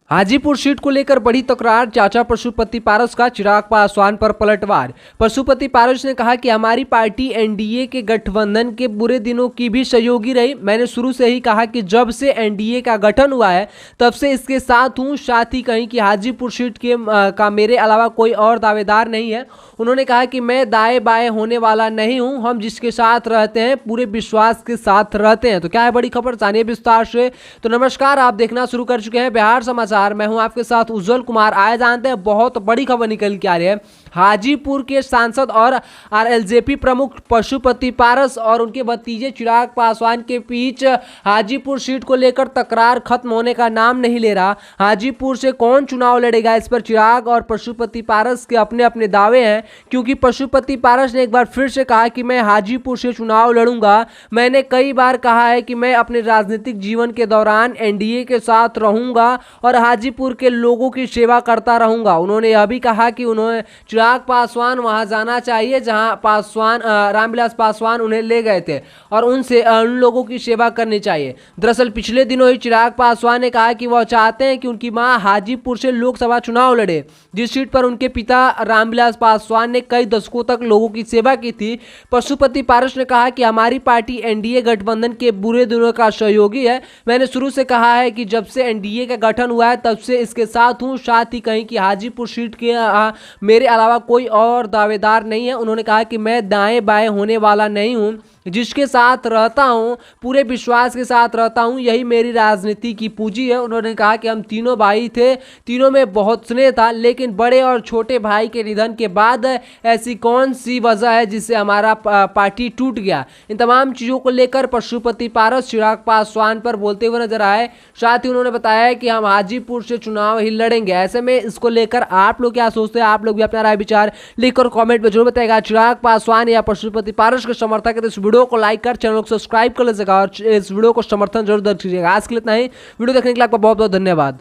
Hajipur seat को लेकर बढ़ी तकरार, चाचा पशुपति पारस का चिराग पासवान पर पलटवार। पशुपति पारस ने कहा कि हमारी पार्टी एनडीए के गठबंधन के बुरे दिनों की भी सहयोगी रही। मैंने शुरू से ही कहा कि जब से एनडीए का गठन हुआ है तब से इसके साथ हूं। साथ ही कहीं कि हाजीपुर सीट का मेरे अलावा कोई और दावेदार नहीं है। उन्होंने कहा कि मैं दाएं बाएं होने वाला नहीं हूं, हम जिसके साथ रहते हैं पूरे विश्वास के साथ रहते हैं। तो क्या है बड़ी खबर, जानिए विस्तार से। तो नमस्कार, आप देखना शुरू कर चुके हैं बिहार समाचार। मैं हूं आपके साथ उज्जवल कुमार। आए जानते हैं बहुत बड़ी खबर निकल के आ रही है। हाजीपुर के सांसद और आरएलजेपी प्रमुख पशुपति पारस और उनके भतीजे चिराग पासवान के बीच हाजीपुर सीट को लेकर तकरार खत्म होने का नाम नहीं ले रहा। हाजीपुर से कौन चुनाव लड़ेगा, इस पर चिराग और पशुपति पारस के अपने अपने दावे हैं। क्योंकि पशुपति पारस ने एक बार फिर से कहा कि मैं हाजीपुर से चुनाव लड़ूंगा। मैंने कई बार कहा है कि मैं अपने राजनीतिक जीवन के दौरान एनडीए के साथ रहूंगा और हाजीपुर के लोगों की सेवा करता रहूंगा। उन्होंने यह भी कहा कि उन्होंने चिराग पासवान वहां जाना चाहिए जहां रामविलास पासवान उन्हें ले गए थे और उन लोगों की सेवा करनी चाहिए। दरअसल पिछले दिनों ही चिराग पासवान ने कहा कि वह चाहते हैं कि उनकी मां हाजीपुर से लोकसभा चुनाव लड़े, जिस सीट पर उनके पिता रामविलास पासवान ने कई दशकों तक लोगों की सेवा की थी। पशुपति पारस ने कहा कि हमारी पार्टी एनडीए गठबंधन के बुरे दिनों का सहयोगी है। मैंने शुरू से कहा है कि जब से एनडीए का गठन हुआ है तब से इसके साथ हूं। साथ ही कहीं कि हाजीपुर सीट के मेरे अलावा कोई और दावेदार नहीं है। उन्होंने कहा कि मैं दाएं बाएं होने वाला नहीं हूं, जिसके साथ रहता हूं पूरे विश्वास के साथ रहता हूं, यही मेरी राजनीति की पूंजी है। उन्होंने कहा कि हम तीनों भाई थे, तीनों में बहुत स्नेह था, लेकिन बड़े और छोटे भाई के निधन के बाद ऐसी कौन सी वजह है जिससे हमारा पार्टी टूट गया। इन तमाम चीज़ों को लेकर पशुपति पारस चिराग पासवान पर बोलते हुए नजर आए। साथ ही उन्होंने बताया कि हम हाजीपुर से चुनाव ही लड़ेंगे। ऐसे में इसको लेकर आप लोग क्या सोचते हैं, आप लोग भी अपना राय विचार लिखकर कॉमेंट में जरूर बताएगा। चिराग पासवान या पशुपति पारस के समर्थक है तो इस वीडियो को लाइक कर चैनल को सब्सक्राइब कर लीजिएगा और इस वीडियो को समर्थन जरूर दीजिएगा। आज के लिए इतना ही। वीडियो देखने के लिए आपका बहुत बहुत धन्यवाद।